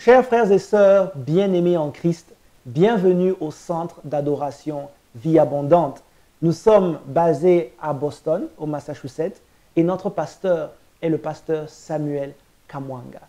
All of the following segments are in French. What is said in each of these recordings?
Chers frères et sœurs bien-aimés en Christ, bienvenue au centre d'adoration Vie Abondante. Nous sommes basés à Boston, au Massachusetts, et notre pasteur est le pasteur Samuel Kamwanga.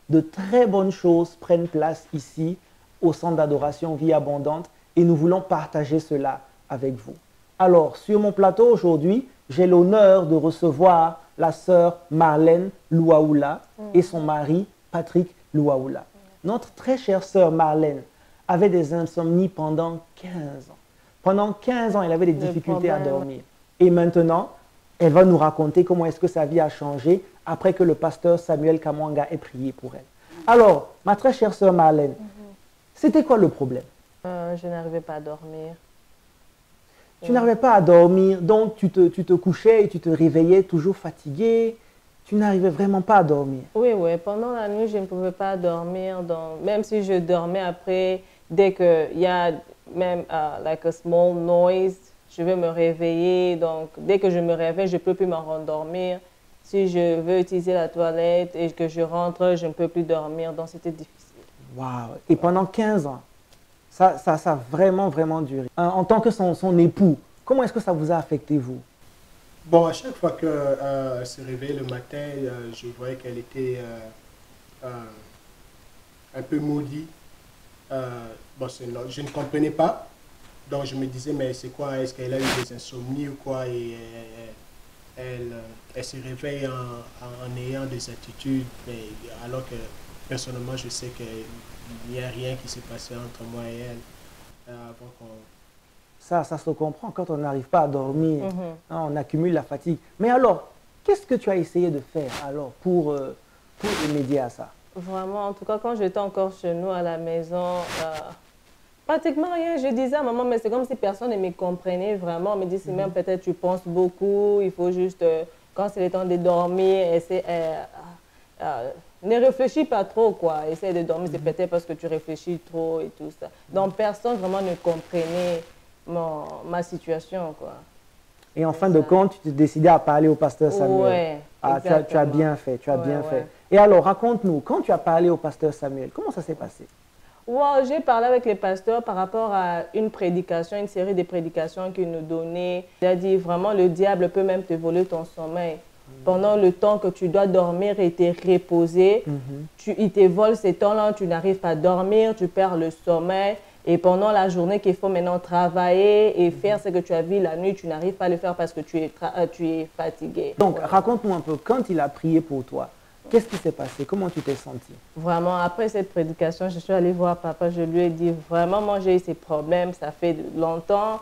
De très bonnes choses prennent place ici, au centre d'adoration Vie Abondante, et nous voulons partager cela avec vous. Alors, sur mon plateau aujourd'hui, j'ai l'honneur de recevoir la sœur Marlène Louaoula et son mari Patrick Louaoula. Notre très chère sœur Marlène avait des insomnies pendant 15 ans. Pendant 15 ans, elle avait des difficultés à dormir. Et maintenant, elle va nous raconter comment est-ce que sa vie a changé après que le pasteur Samuel Kamwanga ait prié pour elle. Alors, ma très chère sœur Marlène, c'était quoi le problème? Je n'arrivais pas à dormir. Tu n'arrivais pas à dormir, donc tu te couchais et tu te réveillais toujours fatiguée. Tu n'arrivais vraiment pas à dormir. Oui, pendant la nuit, je ne pouvais pas dormir. Donc, même si je dormais après, dès qu'il y a même like a small noise, je vais me réveiller. Donc, dès que je me réveille, je ne peux plus me rendormir. Si je veux utiliser la toilette et que je rentre, je ne peux plus dormir. Donc, c'était difficile. Waouh! Et pendant 15 ans, ça a vraiment, vraiment duré. En tant que son époux, comment est-ce que ça vous a affecté, vous? Bon, à chaque fois qu'elle se réveillait le matin, je voyais qu'elle était un peu maudite. Bon, je ne comprenais pas. Donc, je me disais, mais c'est quoi? Est-ce qu'elle a eu des insomnies ou quoi? Et elle se réveille en ayant des attitudes, mais alors que personnellement, je sais qu'il n'y a rien qui s'est passé entre moi et elle avant qu'on... Ça se comprend quand on n'arrive pas à dormir, on accumule la fatigue. Mais alors, qu'est-ce que tu as essayé de faire alors pour remédier à ça? Vraiment, en tout cas, quand j'étais encore chez nous à la maison, pratiquement rien. Je disais à maman, mais c'est comme si personne ne me comprenait vraiment. On me dit, c'est même peut-être tu penses beaucoup, il faut juste, quand c'est le temps de dormir, ne réfléchis pas trop, quoi. Essaye de dormir, c'est peut-être parce que tu réfléchis trop et tout ça. Donc, personne vraiment ne comprenait ma situation, quoi. Et en fin de compte, tu t'es décidé à parler au pasteur Samuel. Oui, tu as bien fait, tu as bien fait. Et alors, raconte-nous, quand tu as parlé au pasteur Samuel, comment ça s'est passé? Wow, j'ai parlé avec les pasteurs par rapport à une prédication, une série de prédications qu'ils nous donnaient. Il a dit vraiment, le diable peut même te voler ton sommeil. Pendant le temps que tu dois dormir et te reposer, il te vole ces temps-là, tu n'arrives pas à dormir, tu perds le sommeil. Et pendant la journée qu'il faut maintenant travailler et faire ce que tu as vu la nuit, tu n'arrives pas à le faire parce que tu es fatigué. Donc, raconte-nous un peu, quand il a prié pour toi, qu'est-ce qui s'est passé? Comment tu t'es sentie? Vraiment, après cette prédication, je suis allée voir papa, je lui ai dit, vraiment, moi j'ai eu ces problèmes, ça fait longtemps,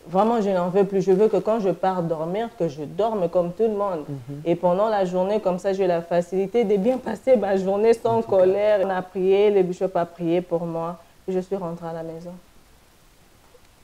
vraiment, je n'en veux plus. Je veux que quand je pars dormir, que je dorme comme tout le monde. Et pendant la journée, comme ça, j'ai la facilité de bien passer ma journée sans colère. On a prié, le bishop a prié pour moi. Et je suis rentrée à la maison.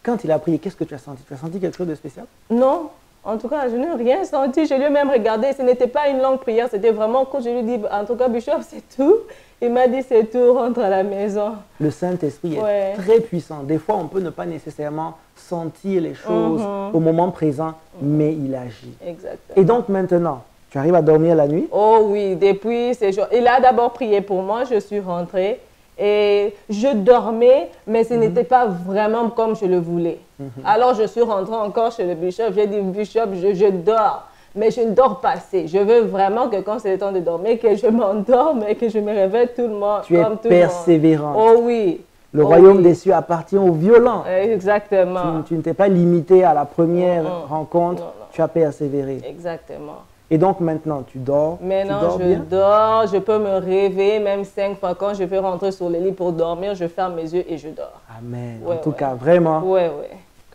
Quand il a prié, qu'est-ce que tu as senti? Tu as senti quelque chose de spécial? Non. En tout cas, je n'ai rien senti. Je lui ai même regardé. Ce n'était pas une longue prière. C'était vraiment quand je lui ai dit, en tout cas, bishop, c'est tout. Il m'a dit, c'est tout, rentre à la maison. Le Saint-Esprit est très puissant. Des fois, on peut ne pas nécessairement sentir les choses au moment présent, mais il agit. Exactement. Et donc maintenant, tu arrives à dormir la nuit? Oh oui, depuis ces jours. Il a d'abord prié pour moi, je suis rentrée. Et je dormais, mais ce n'était pas vraiment comme je le voulais. Alors, je suis rentrée encore chez le bishop. J'ai dit, bishop, je dors, mais je ne dors pas assez. Je veux vraiment que quand c'est le temps de dormir, que je m'endorme et que je me réveille tout le monde. Tu es persévérante. Oh oui. Le royaume des cieux appartient aux violents. Exactement. Tu ne t'es pas limité à la première rencontre, tu as persévéré. Exactement. Et donc maintenant, tu dors? Maintenant, je dors, je peux me réveiller même 5 fois. Quand je veux rentrer sur le lit pour dormir, je ferme mes yeux et je dors. Amen. En tout cas, vraiment,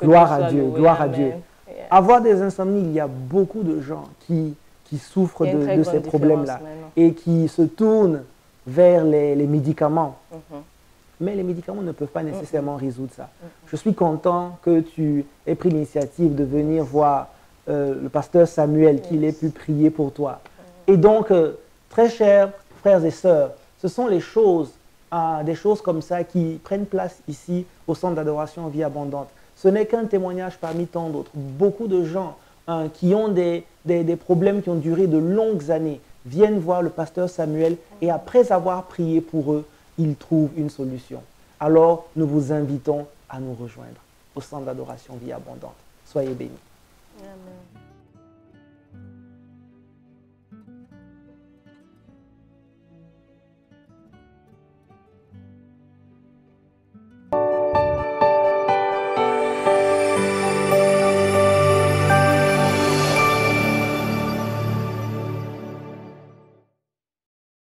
gloire à Dieu, gloire à Dieu. Avoir des insomnies, il y a beaucoup de gens qui souffrent de ces problèmes-là et qui se tournent vers les médicaments. Mais les médicaments ne peuvent pas nécessairement résoudre ça. Je suis content que tu aies pris l'initiative de venir voir le pasteur Samuel, qu'il ait pu prier pour toi. Et donc, très chers frères et sœurs, ce sont les choses, des choses comme ça qui prennent place ici au centre d'adoration Vie Abondante. Ce n'est qu'un témoignage parmi tant d'autres. Beaucoup de gens qui ont des problèmes qui ont duré de longues années, viennent voir le pasteur Samuel et après avoir prié pour eux, ils trouvent une solution. Alors, nous vous invitons à nous rejoindre au centre d'adoration Vie Abondante. Soyez bénis. Amen.